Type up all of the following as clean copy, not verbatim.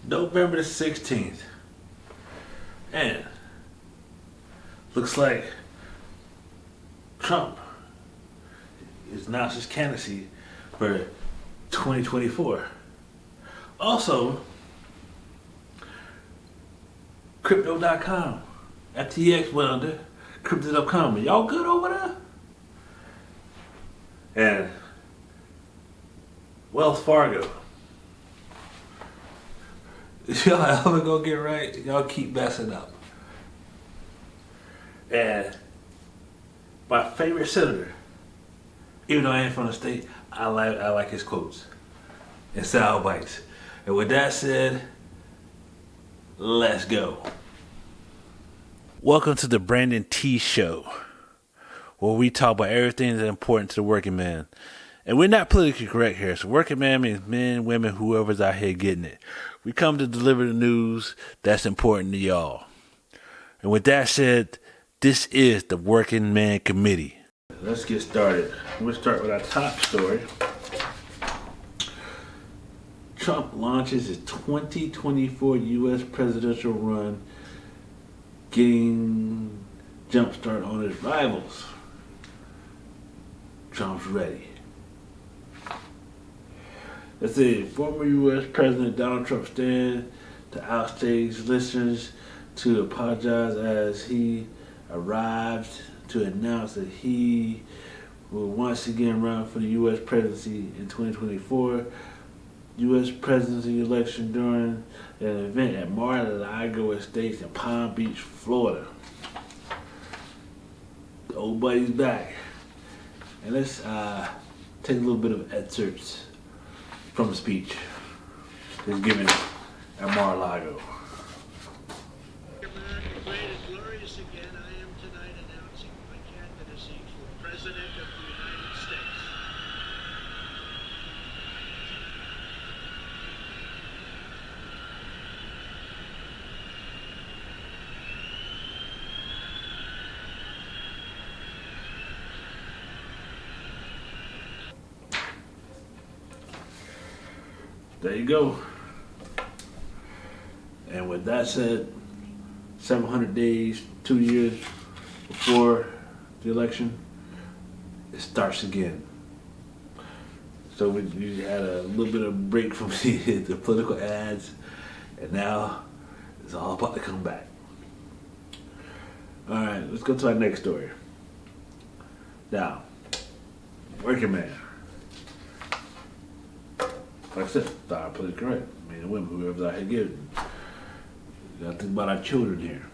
November the 16th. And looks like Trump is announced his candidacy for 2024. Also, Crypto.com, FTX went under, Crypto.com. Y'all good over there? And Wells Fargo. Y'all ever gonna get right? Y'all keep messing up. And my favorite senator, even though I ain't from the state, I like his quotes and sound bites. And with that said, let's go. Welcome to the Brandon T Show, where we talk about everything that's important to the working man. And we're not politically correct here. So working man means men, women, whoever's out here getting it. We come to deliver the news that's important to y'all. And with that said, this is the Working Man Committee. Let's get started. We'll start with our top story. Trump launches his 2024 U.S. presidential run, getting jumpstart on his rivals. Trump's ready. Let's see, former U.S. President Donald Trump stands to outstage listeners to apologize as he arrived to announce that he will once again run for the U.S. presidency in 2024. U.S. presidency election during an event at Mar-a-Lago Estates in Palm Beach, Florida. The old buddy's back. And let's take a little bit of excerpts from the speech he's given at Mar-a-Lago. America great and glorious again, I am tonight announcing my candidacy for President of the United States. There you go. And with that said, 700 days, 2 years before the election, it starts again. So we had a little bit of break from the political ads, and now it's all about to come back. All right, let's go to our next story. Now, working man. Like I said, not politically correct. Men and women, whoever's out here getting it. You gotta think about our children here.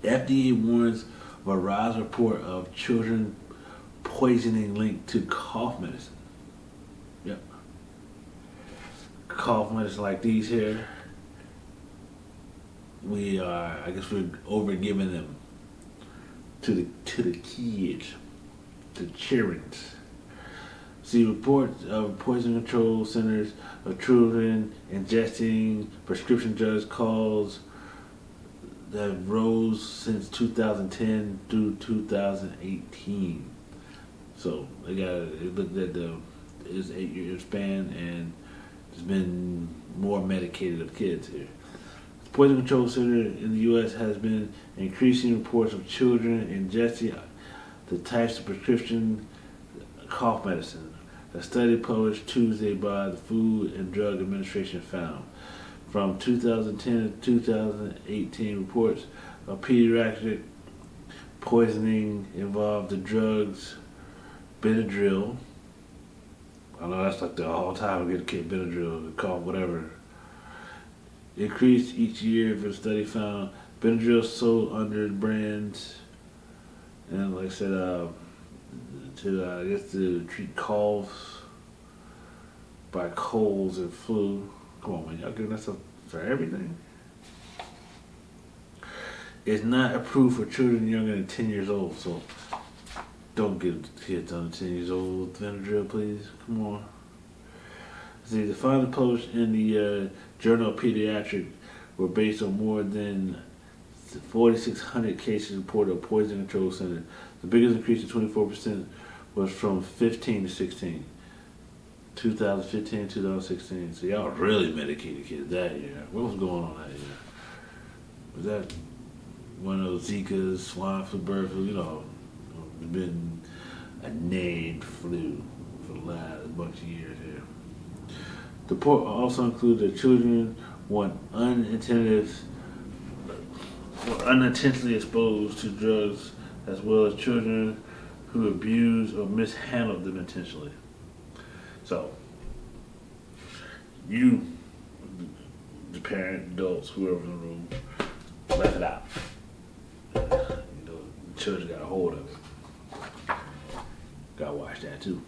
FDA warns of a rise report of children poisoning linked to cough medicine. Yep. Cough medicine like these here, we're over-giving them to the kids, the childrens. See reports of poison control centers of children ingesting prescription drugs calls that rose since 2010 through 2018. So it looked at it's 8-year span, and there's been more medicated of kids here. The Poison Control Center in the U.S. has been increasing reports of children ingesting the types of prescription cough medicine. A study published Tuesday by the Food and Drug Administration found from 2010 to 2018 reports of pediatric poisoning involved the drugs Benadryl. I know that's like the all time we get a kid Benadryl, cough, whatever. Increased each year for the study found Benadryl sold under brands, and like I said, to treat coughs by colds and flu. Come on, man, y'all giving that stuff for everything? It's not approved for children younger than 10 years old, so don't give kids under 10 years old Benadryl, please. Come on. See, the findings published in the Journal of Pediatrics were based on more than 4,600 cases reported at Poison Control Center. The biggest increase of 24% was from 15 to 16. 2015, 2016. So y'all really medicated kids that year. What was going on that year? Was that one of those Zika, swine flu, bird flu? Been a named flu for the last bunch of years here. The report also includes that children were unintentionally exposed to drugs, as well as children who abused or mishandled them intentionally. So, you, the parent, adults, whoever's in the room, left it out. The children got a hold of it. Gotta watch that too.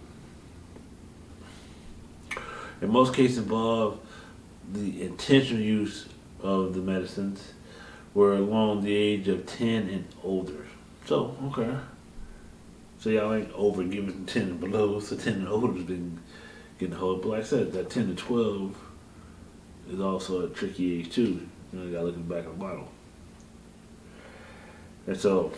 In most cases involve the intentional use of the medicines were along the age of 10 and older. So, okay. So y'all ain't over giving 10 and below, so 10 and older has been getting a hold. But like I said, that 10 to 12 is also a tricky age too. You gotta look at the back of the bottle. And so,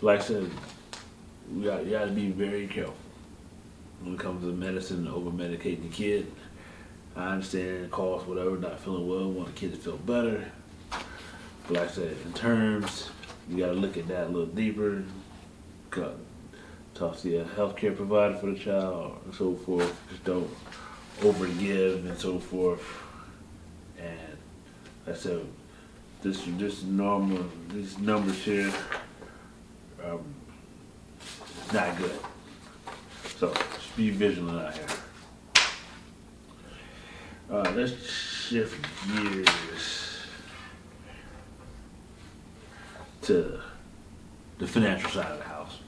like I said, you gotta be very careful when it comes to medicine and over medicating the kid. I understand cost, whatever, not feeling well, want the kid to feel better. But like I said, in terms, you gotta look at that a little deeper. Talk to your healthcare provider for the child and so forth. Just don't overgive and so forth. And like I said, these numbers here, not good. So just be vigilant out here. Let's shift gears to the financial side of the house.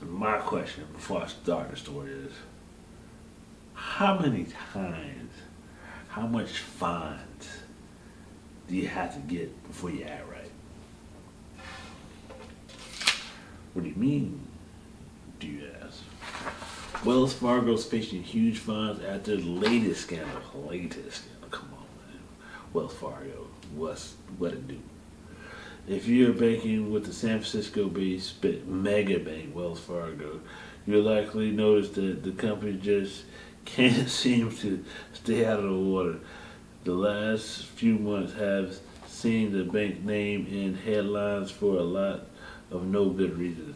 My question before I start the story is, how many times, how much fines do you have to get before you act right? What do you mean, do you ask? Wells Fargo's facing huge fines after the latest scandal. Come on, man. Wells Fargo, what it do? If you're banking with the San Francisco-based mega bank, Wells Fargo, you'll likely notice that the company just can't seem to stay out of the water. The last few months have seen the bank name in headlines for a lot of no good reason.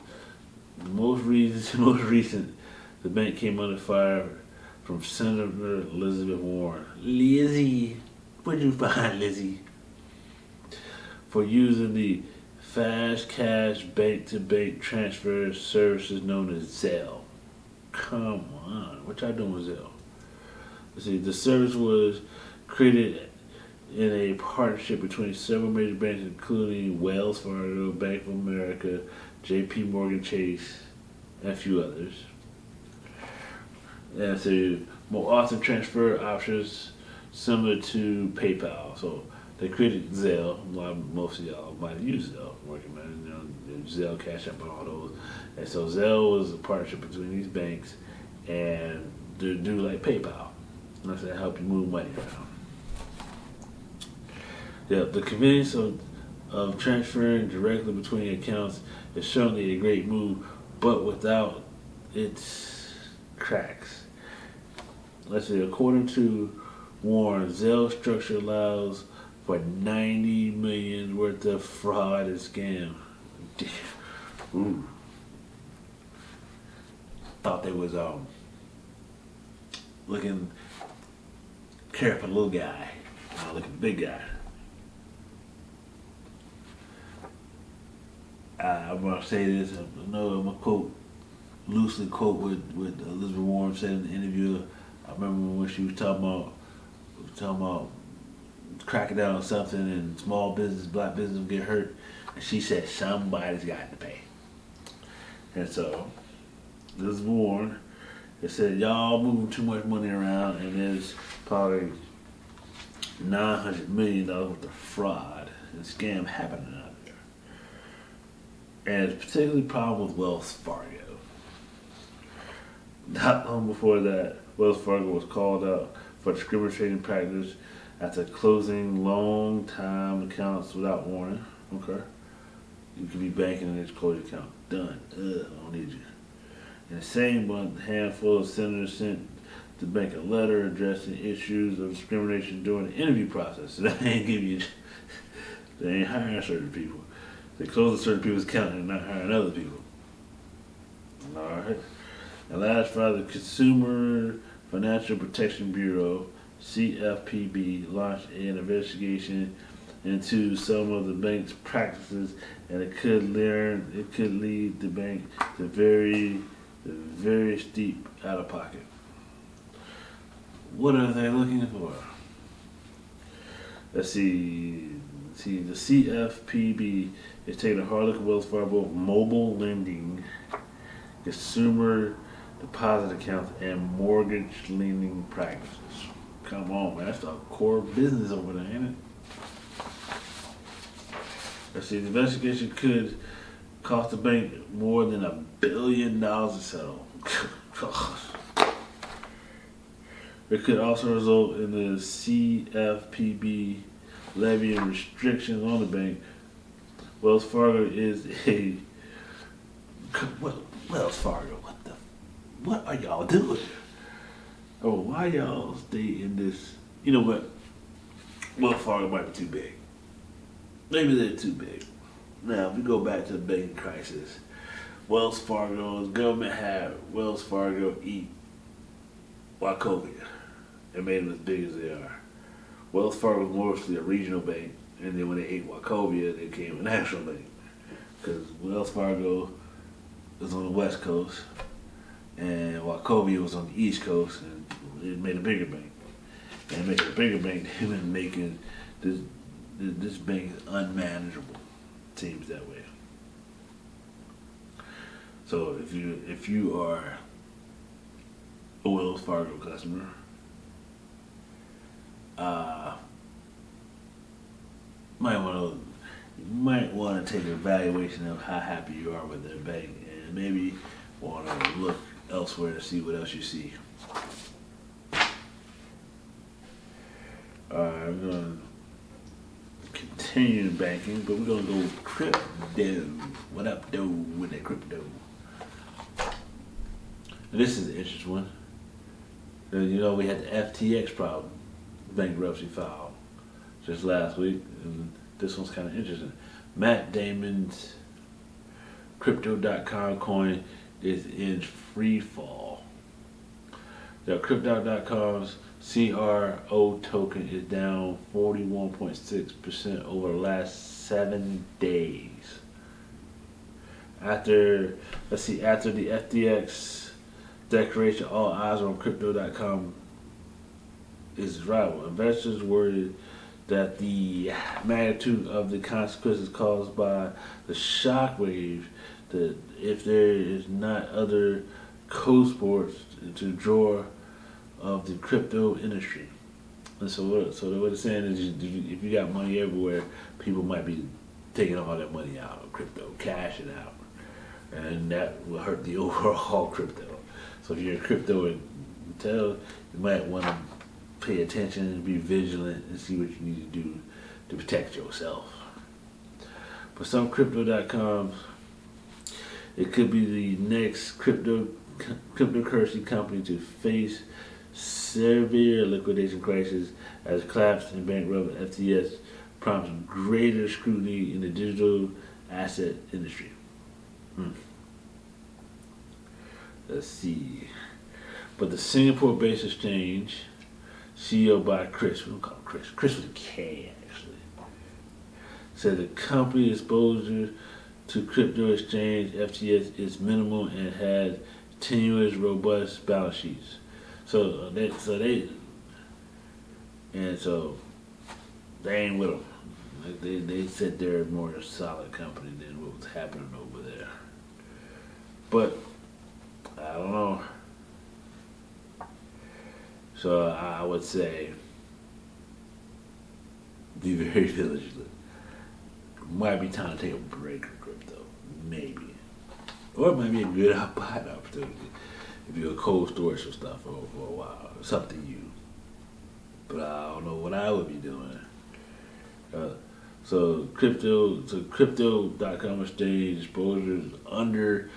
Most recent, the bank came under fire from Senator Elizabeth Warren. Lizzie, what'd you find, Lizzie? For using the fast cash bank-to-bank transfer services known as Zelle. Come on, what y'all doing with Zelle? Let's see, the service was created in a partnership between several major banks, including Wells Fargo, Bank of America, J.P. Morgan Chase, and a few others. And so more often transfer options similar to PayPal. So they created Zelle. Most of y'all might have used Zelle, working man, Zelle, Cash App, and all those. And so Zelle was a partnership between these banks, and they do like PayPal. And that's to help you move money around. Yeah, the convenience of transferring directly between accounts is certainly a great move, but without its cracks. Let's see, according to Warren, Zelle structure allows for $90 million worth of fraud and scam. Ooh. Thought they was looking careful, little guy, looking big guy. I'm gonna say this. I know I'm gonna loosely quote what Elizabeth Warren said in the interview. I remember when she was talking about cracking down on something and small business, black business will get hurt, and she said somebody's got to pay. And so Elizabeth Warren said y'all moving too much money around, and there's probably $900 million worth of fraud and scam happening out there. And it's particularly a problem with Wells Fargo. Not long before that, Wells Fargo was called out for discriminating practice after closing long-time accounts without warning. Okay. You could be banking and just close your account. Done. I don't need you. In the same month, a handful of senators sent the bank a letter addressing issues of discrimination during the interview process. So they ain't give you, they ain't hiring certain people. They closing certain people's account and not hiring other people. All right. And last Friday, the Consumer Financial Protection Bureau (CFPB) launched an investigation into some of the bank's practices, and it could lead the bank to very steep out of pocket. What are they looking for? Let's see. The CFPB is taking a hard look at Wells Fargo mobile lending, consumer deposit accounts, and mortgage lending practices. Come on, man. That's a core business over there, ain't it? Let's see. The investigation could cost the bank more than $1 billion to settle. Gosh. It could also result in the CFPB levying restrictions on the bank. Wells Fargo is a Wells Fargo. What are y'all doing? Oh, why y'all stay in this? You know what? Wells Fargo might be too big. Maybe they're too big. Now, if we go back to the banking crisis, Wells Fargo's government had Wells Fargo eat Wachovia and made them as big as they are. Wells Fargo was mostly a regional bank, and then when they ate Wachovia, they became a national bank. Because Wells Fargo was on the West Coast, and Wachovia was on the East Coast, and it made a bigger bank. And making a bigger bank, they've been making this bank unmanageable. Seems that way. So if you are a Wells Fargo customer, might want to take an evaluation of how happy you are with their bank, and maybe want to look elsewhere to see what else you see. We're going to continue in banking, but we're going to go crypto. What up, though, with that crypto? And this is an interesting one. You know, we had the FTX problem, bankruptcy filed just last week, and this one's kind of interesting. Matt Damon's Crypto.com coin is in free fall. The Crypto.com's CRO token is down 41.6% over the last 7 days. After the FTX declaration, all eyes on Crypto.com is rival. Investors worried that the magnitude of the consequences caused by the shockwave, that if there is not other co-sports to draw of the crypto industry. And so what it's saying is, if you got money everywhere, people might be taking all that money out of crypto, cashing out, and that will hurt the overall crypto. So if you're in crypto and you might want to pay attention and be vigilant and see what you need to do to protect yourself. For some Crypto.coms, it could be the next cryptocurrency company to face severe liquidation crisis as collapse and bankrupt FTS prompts greater scrutiny in the digital asset industry. Let's see. But the Singapore-based exchange, CEO by Chris, we don't call him Chris with a K actually, said the company exposure to crypto exchange FTS is minimal and had tenuous, robust balance sheets. So they ain't with them. Like they said they're a more solid company than what was happening over there. But I don't know. So I would say be very vigilant. Might be time to take a break on crypto, maybe, or it might be a good buying opportunity if you're a cold storage for stuff for a while. It's up to you. But I don't know what I would be doing. So crypto.com exchange exposure is under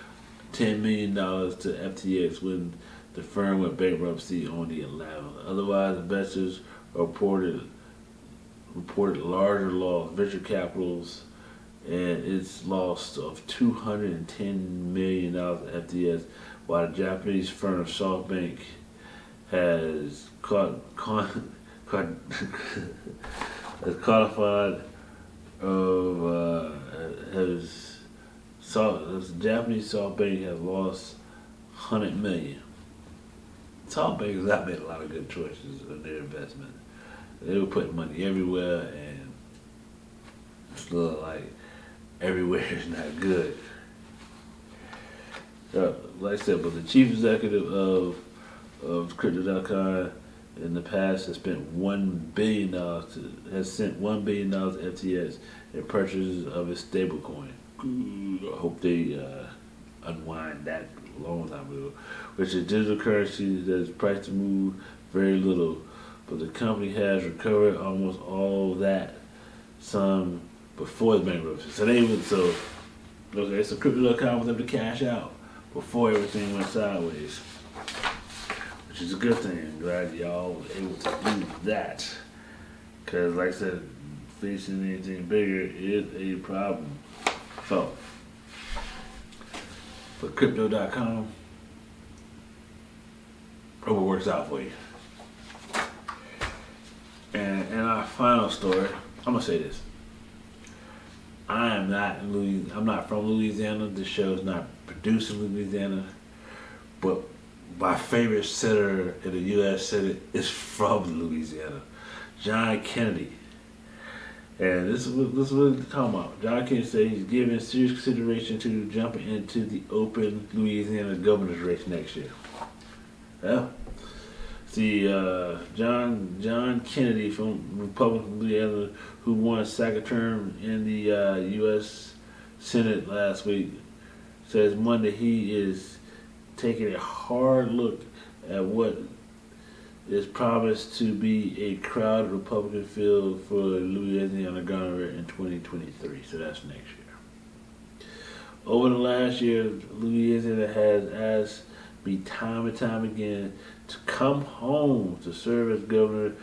$10 million to FTX when the firm went bankruptcy on the 11th. Otherwise, investors reported larger loss. Venture capitals and its loss of $210 million at FTS, while the Japanese firm SoftBank has has codified the Japanese SoftBank has lost 100 million. SoftBank has not made a lot of good choices in their investment. They were putting money everywhere, and it's like everywhere is not good. Like I said, but the chief executive of Crypto.com in the past has spent $1 billion has sent $1 billion to FTX in purchases of its stablecoin. I hope they unwind that a long time ago, which is digital currency that is priced to move very little. But the company has recovered almost all that sum before the bankruptcy. So Crypto.com was able to cash out before everything went sideways, which is a good thing. I'm glad y'all was able to do that. Because, like I said, facing anything bigger is a problem. So, for Crypto.com, hope it works out for you. And in our final story, I'm gonna say this: I'm not from Louisiana. This show is not produced in Louisiana, but my favorite senator in the U.S. Senate is from Louisiana, John Kennedy. And this is what we're talking about. John Kennedy said he's giving serious consideration to jumping into the open Louisiana governor's race next year. Yeah. See, John Kennedy from Republican Louisiana, who won a second term in the U.S. Senate last week, says Monday he is taking a hard look at what is promised to be a crowded Republican field for Louisiana governor in 2023. So that's next year. Over the last year, Louisiana has asked me time and time again to come home to serve as governor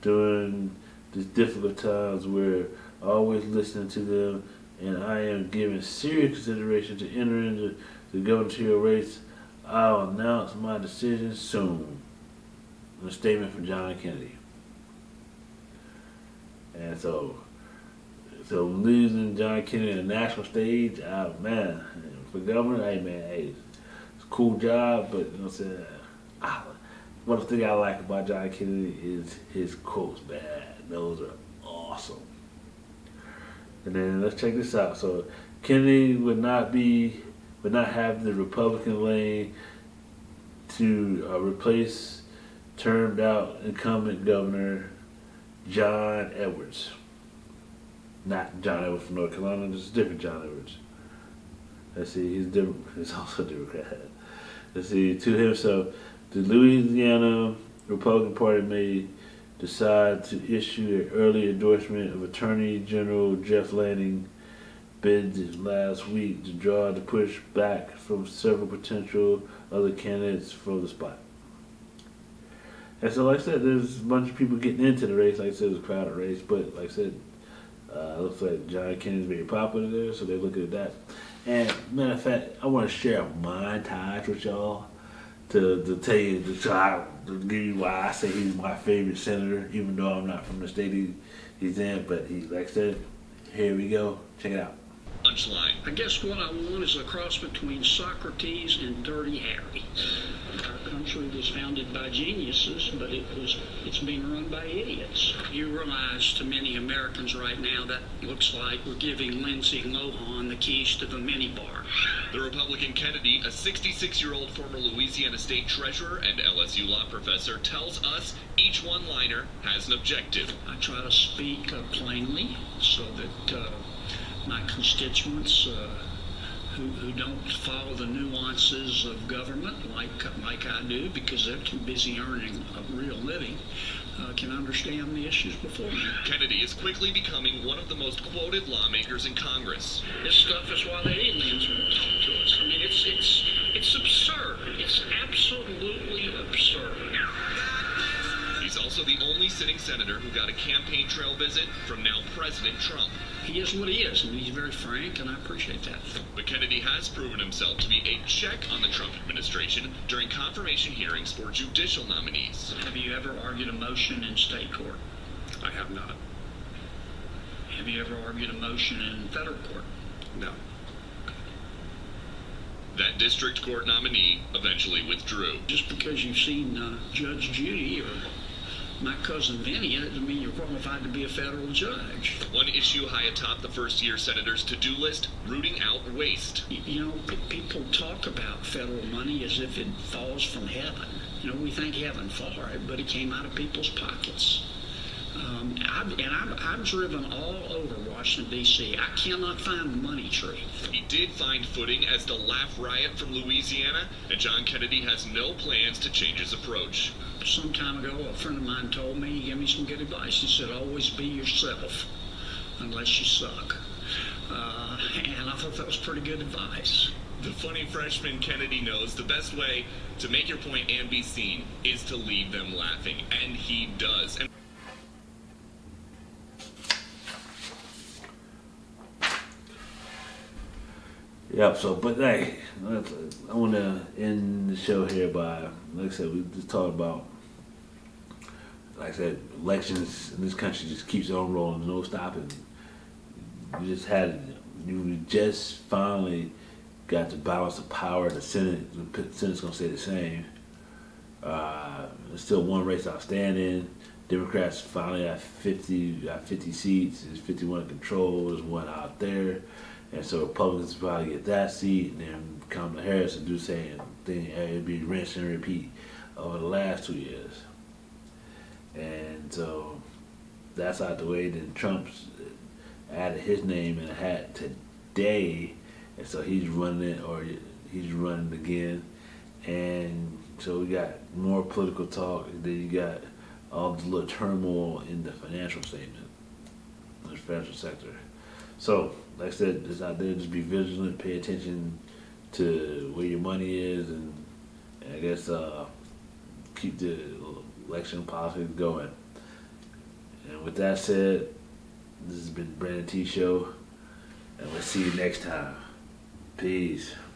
during these difficult times. We're always listening to them, and I am giving serious consideration to enter into the gubernatorial race. I'll announce my decision soon. A statement from John Kennedy. And so losing John Kennedy on the national stage, man, for governor, hey, it's a cool job, but you know what I'm saying? One thing I like about John Kennedy is his quotes, man. Those are awesome. And then let's check this out. So Kennedy would not have the Republican lane to replace termed out incumbent governor John Edwards. Not John Edwards from North Carolina, this is different John Edwards. Let's see, he's also a Democrat. Let's see, to himself, the Louisiana Republican Party may decide to issue an early endorsement of Attorney General Jeff Lanning bids last week to draw the push back from several potential other candidates for the spot. And so, like I said, there's a bunch of people getting into the race. Like I said, it's a crowded race, but like I said, it looks like John Kennedy's very popular there, so they're looking at that. And matter of fact, I want to share a montage with y'all to tell you, to give you why I say he's my favorite senator, even though I'm not from the state he's in. But like I said, here we go. Check it out. Punchline. I guess what I want is a cross between Socrates and Dirty Harry. Our country was founded by geniuses, but it's being run by idiots. You realize to many Americans right now that looks like we're giving Lindsay Lohan the keys to the minibar. The Republican Kennedy, a 66-year-old former Louisiana state treasurer and LSU law professor, tells us each one-liner has an objective. I try to speak plainly so that my constituents who don't follow the nuances of government like I do because they're too busy earning a real living, can understand the issues before me. Kennedy is quickly becoming one of the most quoted lawmakers in Congress. This stuff is why the aliens won't talk to us. I mean, it's absurd. It's absolutely absurd. He's also the only sitting senator who got a campaign trail visit from now President Trump. He is what he is, and he's very frank, and I appreciate that. But Kennedy has proven himself to be a check on the Trump administration during confirmation hearings for judicial nominees. Have you ever argued a motion in state court? I have not. Have you ever argued a motion in federal court? No. That district court nominee eventually withdrew. Just because you've seen Judge Judy or my cousin Vinny, that doesn't mean you're qualified to be a federal judge. One issue high atop the first-year senator's to-do list, rooting out waste. You know, people talk about federal money as if it falls from heaven. You know, we thank heaven for it, but it came out of people's pockets. I've driven all over Washington, D.C. I cannot find the money tree. He did find footing as the laugh riot from Louisiana, and John Kennedy has no plans to change his approach. Some time ago, a friend of mine told me, he gave me some good advice. He said, always be yourself, unless you suck. And I thought that was pretty good advice. The funny freshman Kennedy knows the best way to make your point and be seen is to leave them laughing, and he does. And Yep. So, but hey, I want to end the show here by, like I said, we just talked about, like I said, elections in this country just keeps on rolling, no stopping. You just finally got the balance of power. The Senate, the Senate's gonna stay the same. There's still one race outstanding. Democrats finally have 50 seats. There's 51 in control. There's one out there. And so Republicans probably get that seat, and then Kamala Harris will do the same thing. It'd be rinse and repeat over the last 2 years. And so that's out the way. Then Trump's added his name in a hat today, and so he's running it, or he's running again. And so we got more political talk. And then you got all the little turmoil in the financial statement, in the financial sector. So, like I said, it's out there. Just be vigilant, pay attention to where your money is, and I guess keep the election politics going. And with that said, this has been the Brandon T Show, and we'll see you next time. Peace.